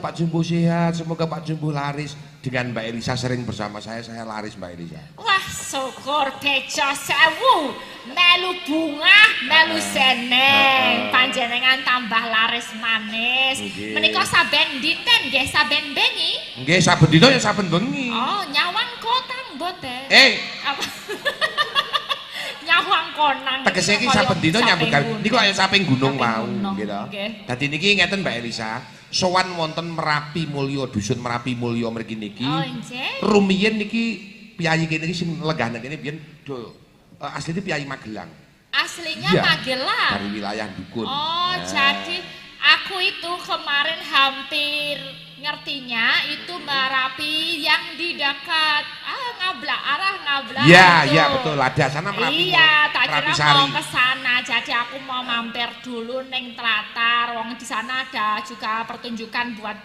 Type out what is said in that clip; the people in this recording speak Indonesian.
Pak Jumbo sehat, semoga Pak Jumbo laris. Dengan Mbak Elisa sering bersama saya laris Mbak Elisa. Wah, syukur bejo sewu. Melu bunga, melu seneng. Panjenengan tambah laris manis. Menika saben dinten nggih saben bengi. Nggih, saben dina ya saben bengi. Oh, nyawang kotang mboten. Apa? Nyawang konang. Tegese iki saben dina nyambut gawe. Niku kaya saping gunung mau, nggih to. Dadi niki ngeten Mbak Elisa. Sowan wonten Merapi Mulya, dusun Merapi Mulya mriki niki. Oh, nggih. Rumiyin niki piyayi kene iki sing lenggah kene biyen asline piyayi Magelang. Aslinya ya, Magelang. Dari wilayah Dukun. Oh, jadi aku itu kemarin hampir ngertinya itu Merapi yang di dekat arah ngablak Iya, itu. iya betul. Ada sana Merapi. Iya, tak Merapi kira Sari. mau ke sana. Jadi aku mau mampir dulu neng Tlatar. Wong di sana ada juga pertunjukan buat